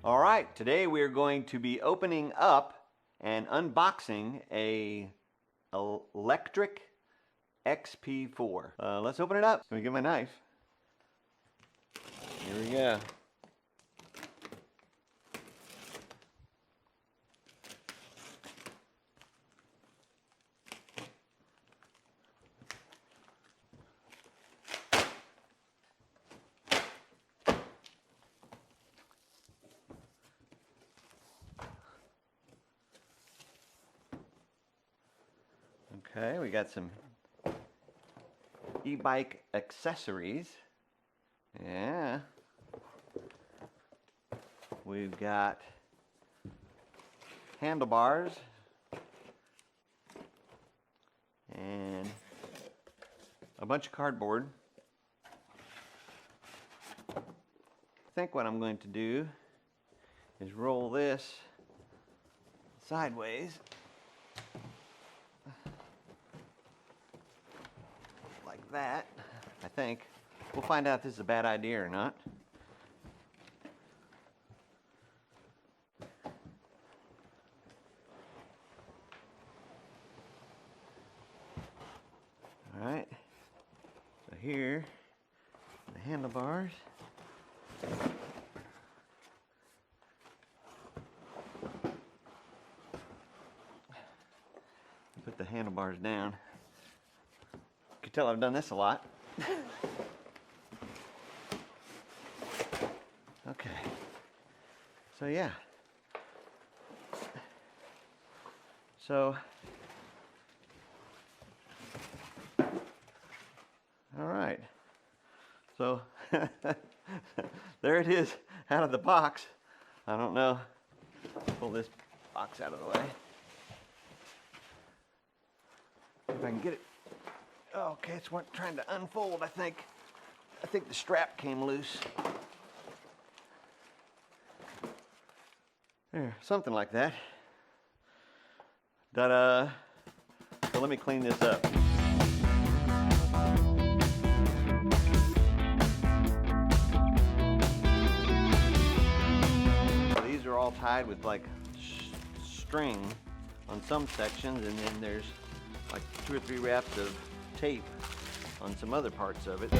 All right, today we are going to be opening up and unboxing a Lectric XP4. Let's open it up. Let me get my knife. Here we go. Okay, we got some e-bike accessories. Yeah. We've got handlebars and a bunch of cardboard. I think what I'm going to do is roll this sideways like that. I think we'll find out if this is a bad idea or not. All right, so here the handlebars. Put the handlebars down. You can tell I've done this a lot. Okay, so yeah, so all right, so there it is out of the box. I don't know, pull this box out of the way if I can get it. Okay, it's trying to unfold. I think the strap came loose. There, something like that. Ta-da! So let me clean this up. These are all tied with like string on some sections, and then there's like 2 or 3 wraps of tape on some other parts of it.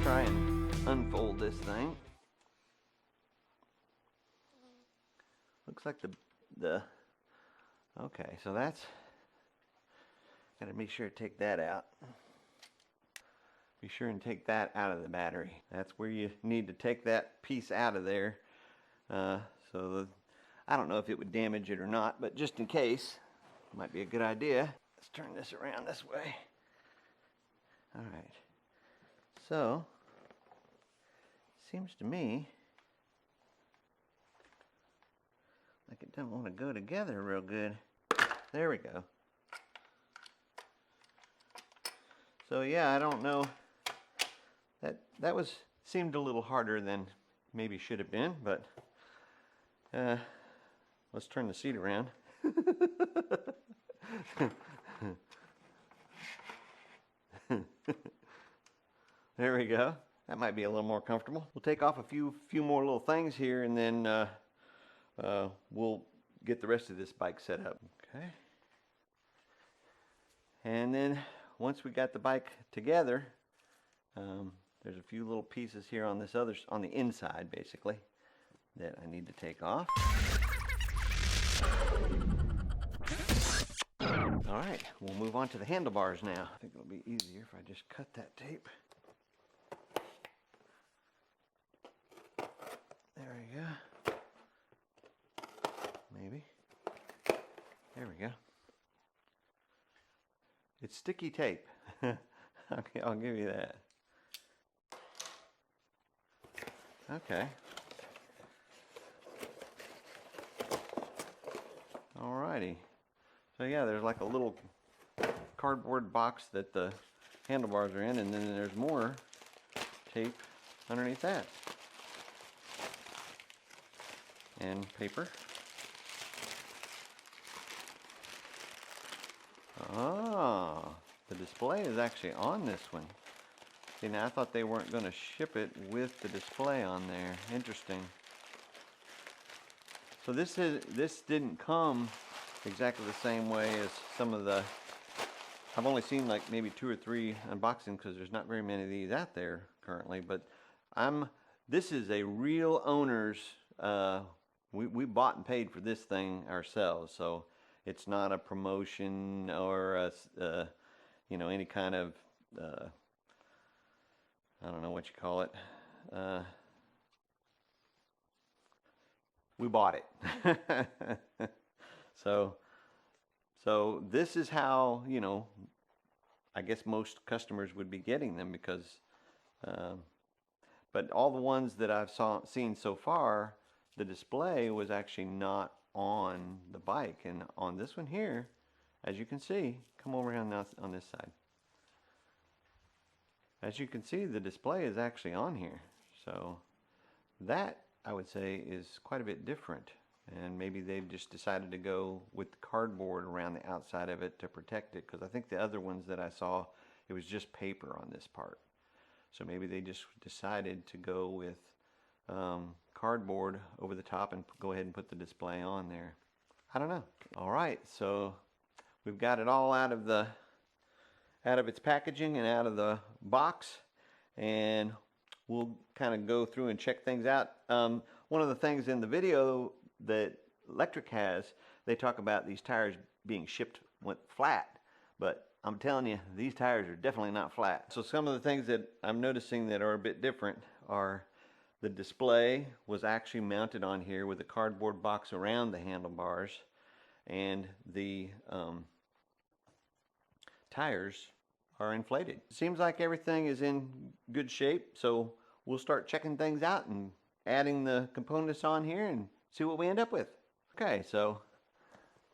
Try and unfold this thing. Looks like the okay, so that's gotta be sure to take that out. Be sure and take that out of the battery. That's where you need to take that piece out of there. I don't know if it would damage it or not, but just in case, it might be a good idea. Let's turn this around this way. All right. So, seems to me like it doesn't want to go together real good. There we go. So yeah, I don't know. That seemed a little harder than maybe should have been, but let's turn the seat around. There we go. That might be a little more comfortable. We'll take off a few more little things here, and then we'll get the rest of this bike set up. Okay. And then once we got the bike together, there's a few little pieces here on on the inside, basically, that I need to take off. All right, we'll move on to the handlebars now. I think it'll be easier if I just cut that tape. There we go. Maybe. There we go. It's sticky tape. Okay, I'll give you that. Okay. Alrighty. So yeah, there's like a little cardboard box that the handlebars are in, and then there's more tape underneath that. And paper. Ah, the display is actually on this one. See, now I thought they weren't going to ship it with the display on there. Interesting. So this didn't come exactly the same way as some of the. I've only seen like maybe 2 or 3 unboxings because there's not very many of these out there currently. But this is a real owner's. We bought and paid for this thing ourselves, so it's not a promotion or a, you know, any kind of I don't know what you call it. We bought it. So this is how, you know, I guess most customers would be getting them because, but all the ones that I've seen so far, the display was actually not on the bike. And on this one here, as you can see, come over here on this side. As you can see, the display is actually on here. So that, I would say, is quite a bit different. And maybe they've just decided to go with the cardboard around the outside of it to protect it. Because I think the other ones that I saw, it was just paper on this part. So maybe they just decided to go with cardboard over the top and go ahead and put the display on there. I don't know. All right, so we've got it all out of its packaging and out of the box, and we'll kind of go through and check things out. One of the things in the video that Lectric has, they talk about these tires being shipped flat, but I'm telling you, these tires are definitely not flat. So some of the things that I'm noticing that are a bit different are the display was actually mounted on here with a cardboard box around the handlebars, and the tires are inflated. Seems like everything is in good shape, so we'll start checking things out and adding the components on here and see what we end up with. Okay, so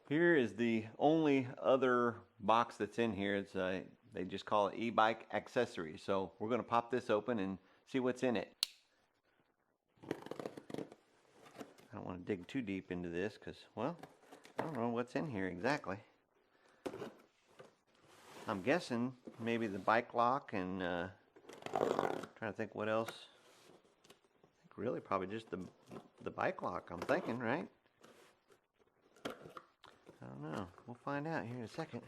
here is the only other box that's in here. It's they just call it e-bike accessory. So we're going to pop this open and see what's in it. I don't want to dig too deep into this because, well, I don't know what's in here exactly. I'm guessing maybe the bike lock and trying to think what else. I think really probably just the bike lock, I'm thinking, right? I don't know. We'll find out here in a second.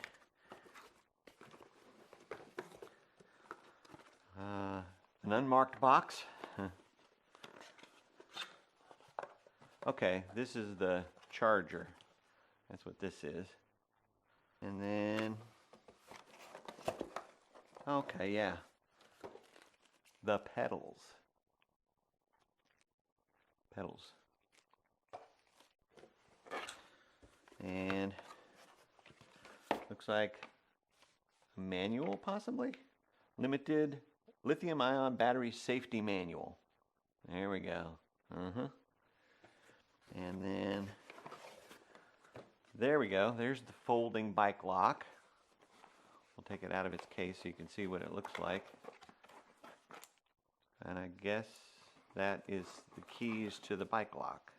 An unmarked box. Okay, this is the charger. That's what this is. And then, okay, yeah, the pedals. And looks like a manual, possibly? Limited lithium-ion battery safety manual. There we go. And then, there we go. There's the folding bike lock. We'll take it out of its case so you can see what it looks like. And I guess that is the keys to the bike lock.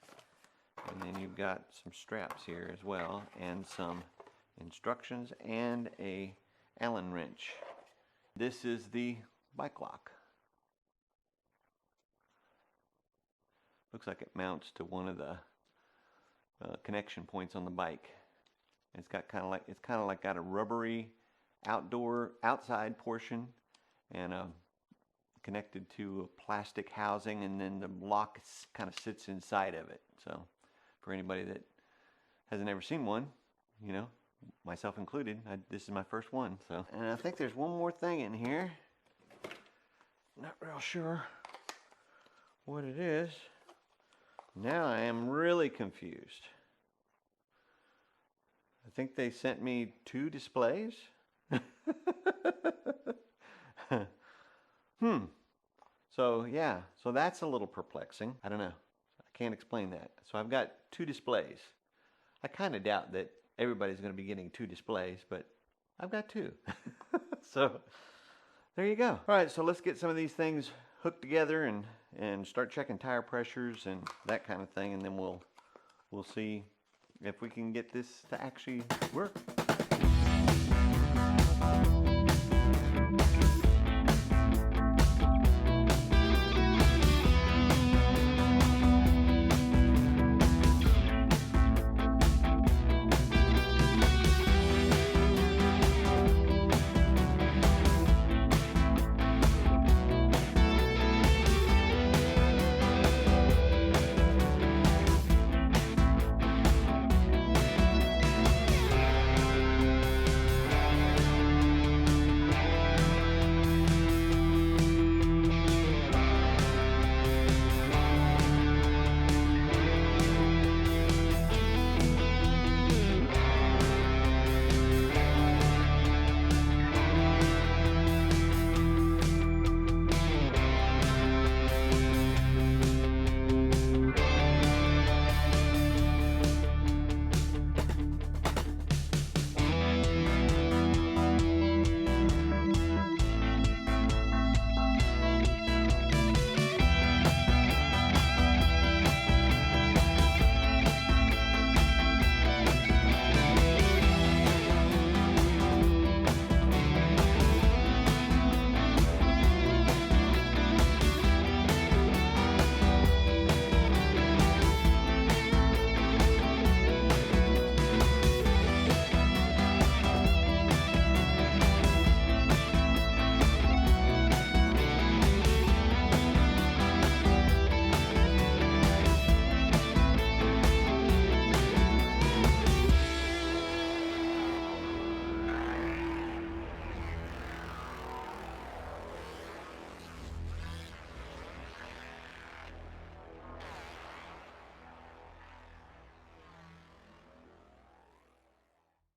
And then you've got some straps here as well, and some instructions and a Allen wrench. This is the bike lock. Looks like it mounts to one of the connection points on the bike. It's got kind of like got a rubbery outside portion, and connected to a plastic housing, and then the lock kind of sits inside of it. So for anybody that hasn't ever seen one, you know, myself included, this is my first one. So, and I think there's one more thing in here. Not real sure what it is. Now I am really confused. I think they sent me 2 displays. So yeah, so that's a little perplexing. I don't know. I can't explain that. So I've got 2 displays. I kind of doubt that everybody's going to be getting 2 displays, but I've got two. So there you go. All right, so let's get some of these things hooked together and start checking tire pressures and that kind of thing, and then we'll see if we can get this to actually work.